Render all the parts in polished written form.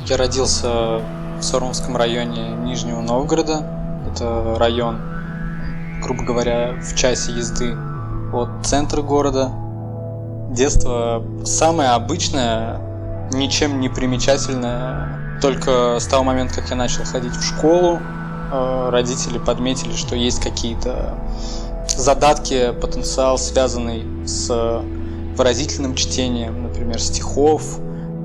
Я родился в Сормовском районе Нижнего Новгорода. Это район, грубо говоря, в часе езды от центра города. Детство самое обычное, ничем не примечательное. Только с того момента, как я начал ходить в школу, родители подметили, что есть какие-то задатки, потенциал, связанный с выразительным чтением, например, стихов.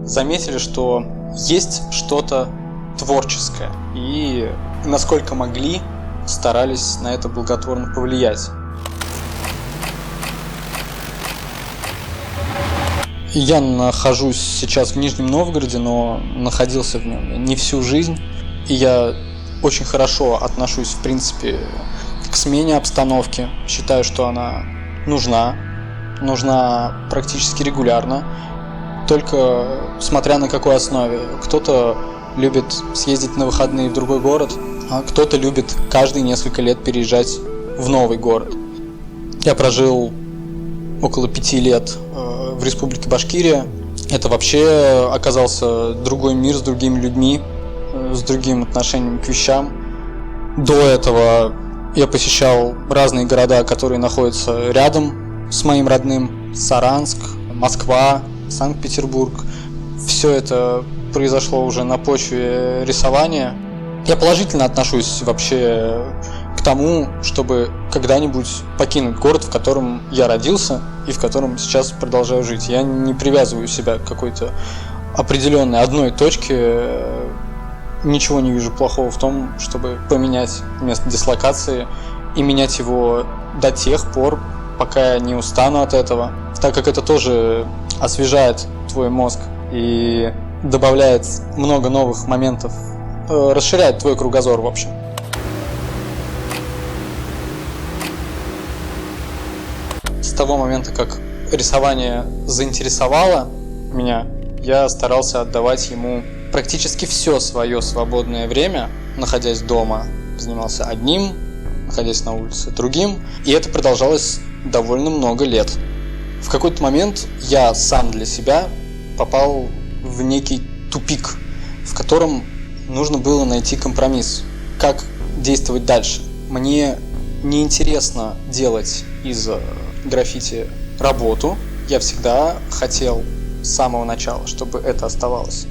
Заметили, что есть что-то творческое, и насколько могли, старались на это благотворно повлиять. Я нахожусь сейчас в Нижнем Новгороде, но находился в нем не всю жизнь, и я очень хорошо отношусь, в принципе, к смене обстановки. Считаю, что она нужна практически регулярно, только смотря на какой основе. Кто-то любит съездить на выходные в другой город, а кто-то любит каждые несколько лет переезжать в новый город. Я прожил около 5 лет в Республике Башкирия. Это вообще оказался другой мир с другими людьми, с другим отношением к вещам. До этого я посещал разные города, которые находятся рядом с моим родным. Саранск, Москва, Санкт-Петербург. Все это произошло уже на почве рисования. Я положительно отношусь вообще к тому, чтобы когда-нибудь покинуть город, в котором я родился и в котором сейчас продолжаю жить. Я не привязываю себя к какой-то определенной одной точке. Ничего не вижу плохого в том, чтобы поменять место дислокации и менять его до тех пор, пока я не устану от этого, так как это тоже освежает твой мозг и добавляет много новых моментов, расширяет твой кругозор в общем. С того момента, как рисование заинтересовало меня, я старался отдавать ему практически все свое свободное время, находясь дома, занимался одним, находясь на улице другим, и это продолжалось довольно много лет. В какой-то момент я сам для себя попал в некий тупик, в котором нужно было найти компромисс. Как действовать дальше? Мне неинтересно делать из граффити работу. Я всегда хотел с самого начала, чтобы это оставалось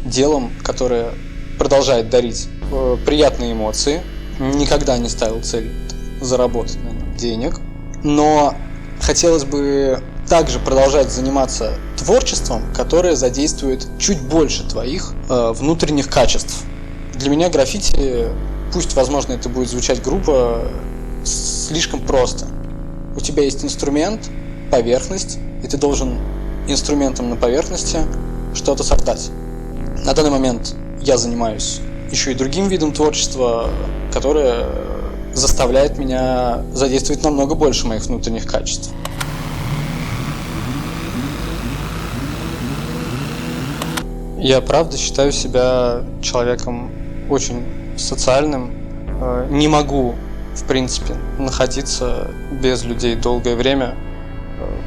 делом, которое продолжает дарить приятные эмоции. Никогда не ставил цель заработать на нем денег. Но хотелось бы также продолжать заниматься творчеством, которое задействует чуть больше твоих внутренних качеств. Для меня граффити, пусть, возможно, это будет звучать грубо, слишком просто. У тебя есть инструмент, поверхность, и ты должен инструментом на поверхности что-то создать. На данный момент я занимаюсь еще и другим видом творчества, которое заставляет меня задействовать намного больше моих внутренних качеств. Я правда считаю себя человеком очень социальным. Не могу, в принципе, находиться без людей долгое время.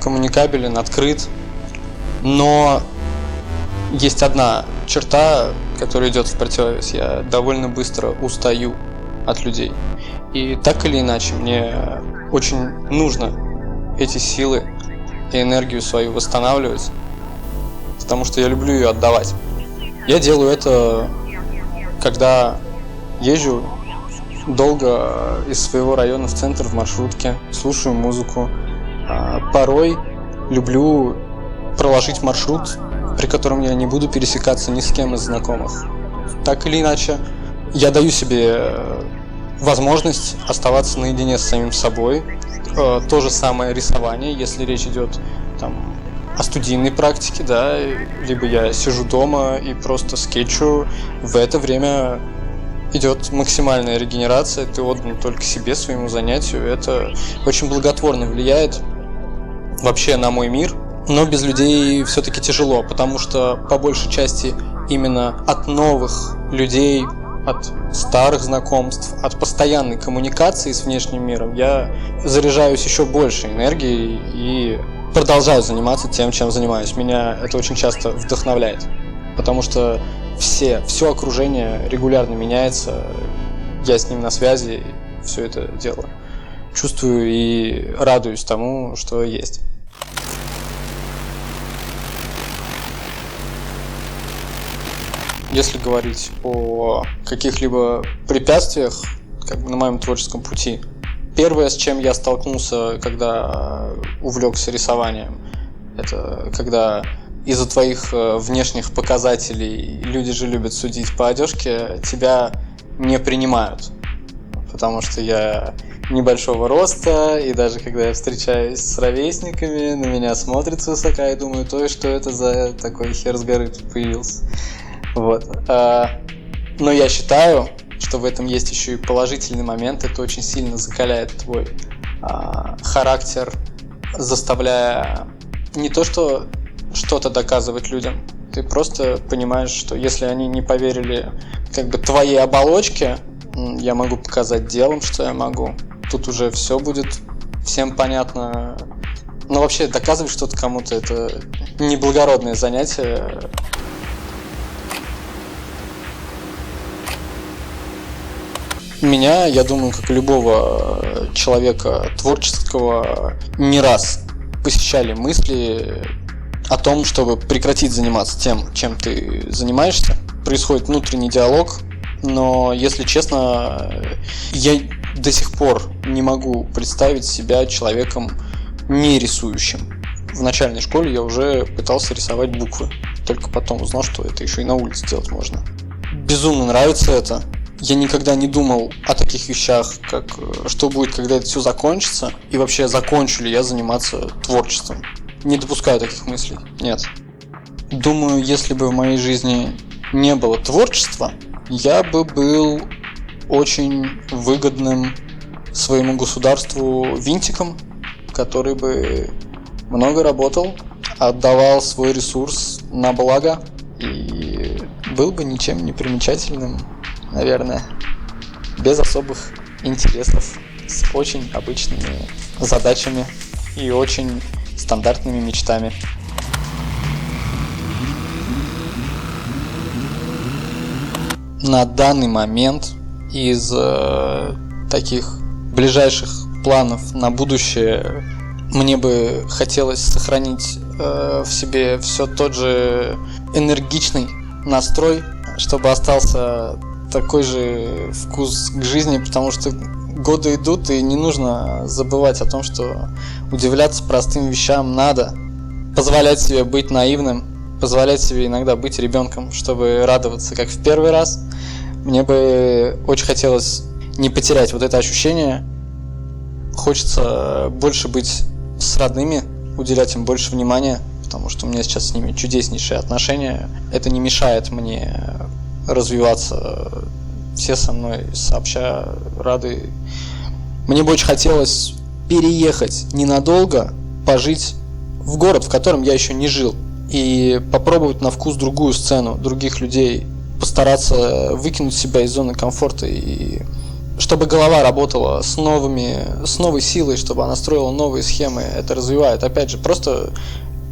Коммуникабелен, открыт. Но есть одна черта, которая идет в противовес. Я довольно быстро устаю от людей. И так или иначе мне очень нужно эти силы и энергию свою восстанавливать, потому что я люблю ее отдавать. Я делаю это, когда езжу долго из своего района в центр в маршрутке, слушаю музыку. Порой люблю проложить маршрут, при котором я не буду пересекаться ни с кем из знакомых. Так или иначе, я даю себе возможность оставаться наедине с самим собой. То же самое рисование, если речь идет там о студийной практике, да, либо я сижу дома и просто скетчу. В это время идет максимальная регенерация, ты отдан только себе, своему занятию. Это очень благотворно влияет вообще на мой мир. Но без людей все-таки тяжело, потому что по большей части именно от новых людей, от старых знакомств, от постоянной коммуникации с внешним миром я заряжаюсь еще больше энергией и продолжаю заниматься тем, чем занимаюсь. Меня это очень часто вдохновляет, потому что все окружение регулярно меняется, я с ним на связи, все это дело чувствую и радуюсь тому, что есть. Если говорить о каких-либо препятствиях на моем творческом пути, первое, с чем я столкнулся, когда увлекся рисованием, это когда из-за твоих внешних показателей, люди же любят судить по одежке, тебя не принимают. Потому что я небольшого роста, и даже когда я встречаюсь с ровесниками, на меня смотрят свысока и думают, ой, что это за такой хер с горы тут появился. Вот. Но я считаю, что в этом есть еще и положительный момент. Это очень сильно закаляет твой характер, заставляя не то что что-то доказывать людям. Ты просто понимаешь, что если они не поверили твоей оболочке, я могу показать делом, что я могу. Тут уже все будет всем понятно. Но вообще доказывать что-то кому-то — это неблагородное занятие. Меня, я думаю, как и любого человека творческого, не раз посещали мысли о том, чтобы прекратить заниматься тем, чем ты занимаешься. Происходит внутренний диалог, но, если честно, я до сих пор не могу представить себя человеком не рисующим. В начальной школе я уже пытался рисовать буквы, только потом узнал, что это еще и на улице делать можно. Безумно нравится это. Я никогда не думал о таких вещах, как что будет, когда это все закончится, и вообще закончу ли я заниматься творчеством. Не допускаю таких мыслей, нет. Думаю, если бы в моей жизни не было творчества, я бы был очень выгодным своему государству винтиком, который бы много работал, отдавал свой ресурс на благо и был бы ничем не примечательным, наверное, без особых интересов, с очень обычными задачами и очень стандартными мечтами. На данный момент из таких ближайших планов на будущее мне бы хотелось сохранить в себе все тот же энергичный настрой, чтобы остался такой же вкус к жизни, потому что годы идут, и не нужно забывать о том, что удивляться простым вещам надо, позволять себе быть наивным, позволять себе иногда быть ребенком, чтобы радоваться как в первый раз. Мне бы очень хотелось не потерять вот это ощущение. Хочется больше быть с родными, уделять им больше внимания, потому что у меня сейчас с ними чудеснейшие отношения. Это не мешает мне развиваться. Все со мной сообща рады. Мне бы очень хотелось переехать ненадолго, пожить в город, в котором я еще не жил, и попробовать на вкус другую сцену, других людей, постараться выкинуть себя из зоны комфорта, и чтобы голова работала с новой силой, чтобы она строила новые схемы. Это развивает. Опять же, просто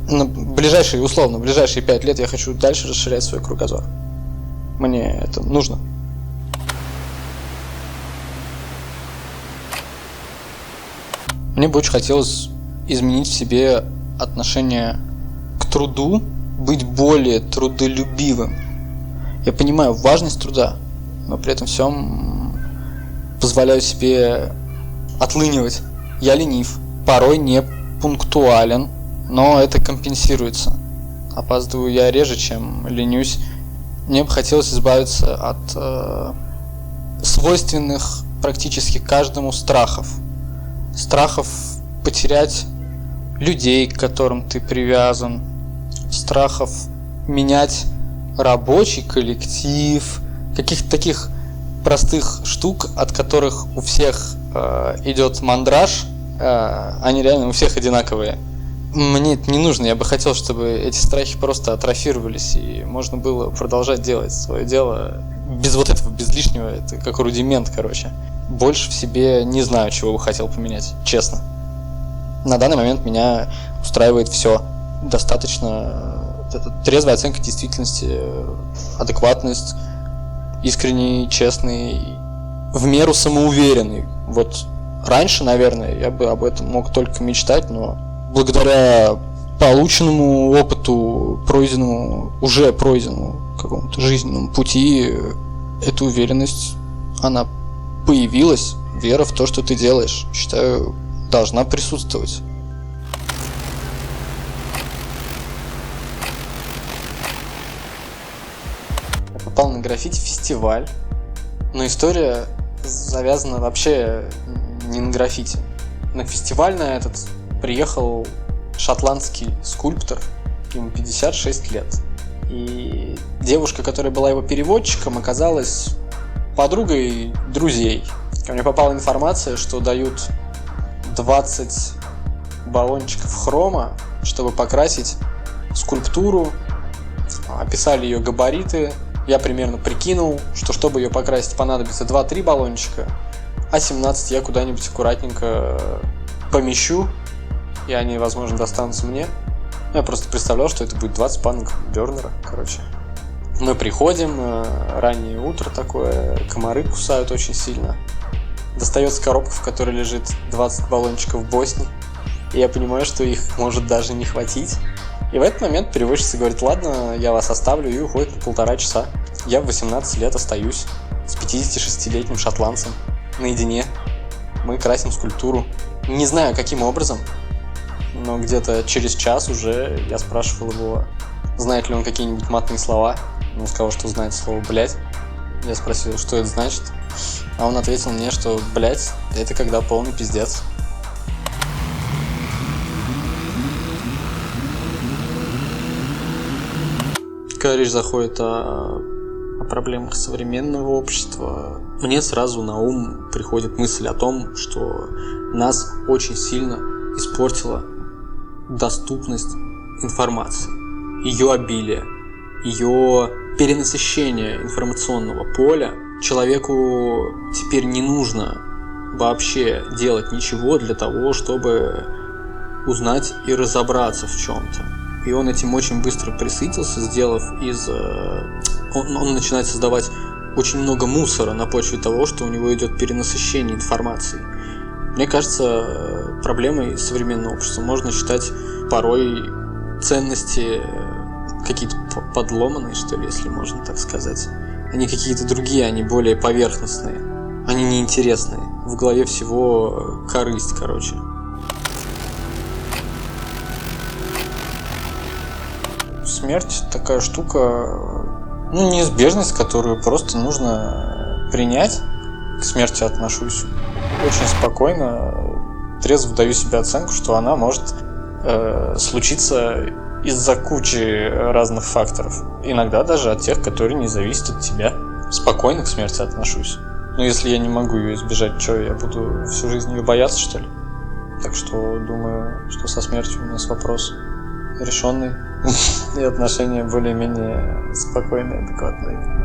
на ближайшие 5 лет я хочу дальше расширять свой кругозор. Мне это нужно. Мне бы очень хотелось изменить в себе отношение к труду, быть более трудолюбивым. Я понимаю важность труда, но при этом всем позволяю себе отлынивать. Я ленив, порой не пунктуален, но это компенсируется. Опаздываю я реже, чем ленюсь. Мне бы хотелось избавиться от свойственных практически каждому страхов. Страхов потерять людей, к которым ты привязан, страхов менять рабочий коллектив, каких-то таких простых штук, от которых у всех идет мандраж, они реально у всех одинаковые. Мне это не нужно, я бы хотел, чтобы эти страхи просто атрофировались, и можно было продолжать делать свое дело без вот этого, без лишнего, это как рудимент, короче. Больше в себе не знаю, чего бы хотел поменять, честно. На данный момент меня устраивает все. Достаточно Это трезвая оценка действительности, адекватность, искренний, честный, в меру самоуверенный. Вот раньше, наверное, я бы об этом мог только мечтать, но благодаря полученному опыту, уже пройденному какому-то жизненному пути, эта уверенность, она появилась. Вера в то, что ты делаешь, считаю, должна присутствовать. Я попал на граффити-фестиваль, но история завязана вообще не на граффити. На фестиваль на этот приехал шотландский скульптор, ему 56 лет. И девушка, которая была его переводчиком, оказалась подругой друзей. Ко мне попала информация, что дают 20 баллончиков хрома, чтобы покрасить скульптуру. Описали ее габариты. Я примерно прикинул, что чтобы ее покрасить, понадобится 2-3 баллончика, а 17 я куда-нибудь аккуратненько помещу, и они, возможно, достанутся мне. Я просто представлял, что это будет 20 банок бёрнера, короче. Мы приходим, раннее утро такое, комары кусают очень сильно. Достается коробка, в которой лежит 20 баллончиков Босни, и я понимаю, что их может даже не хватить. И в этот момент переводчица говорит: ладно, я вас оставлю, и уходит на 1,5 часа. Я в 18 лет остаюсь с 56-летним шотландцем наедине. Мы красим скульптуру. Не знаю, каким образом, но где-то через час уже я спрашивал его, знает ли он какие-нибудь матные слова. Он сказал, что знает слово «блядь». Я спросил, что это значит. А он ответил мне, что «блядь» — это когда полный пиздец. Когда речь заходит о проблемах современного общества, мне сразу на ум приходит мысль о том, что нас очень сильно испортила доступность информации, ее обилие, ее перенасыщение информационного поля. Человеку теперь не нужно вообще делать ничего для того, чтобы узнать и разобраться в чем-то. И он этим очень быстро присытился, сделав он начинает создавать очень много мусора на почве того, что у него идет перенасыщение информацией. Мне кажется, проблемой современного общества можно считать порой ценности какие-то подломанные, что ли, если можно так сказать. Они какие-то другие, они более поверхностные. Они неинтересные. В голове всего корысть, короче. Смерть такая штука, неизбежность, которую просто нужно принять. К смерти отношусь очень спокойно, трезво даю себе оценку, что она может случиться из-за кучи разных факторов. Иногда даже от тех, которые не зависят от тебя. Спокойно к смерти отношусь. Но если я не могу ее избежать, что, я буду всю жизнь ее бояться, что ли? Так что думаю, что со смертью у нас вопрос решенный. И отношения более-менее спокойные, адекватные.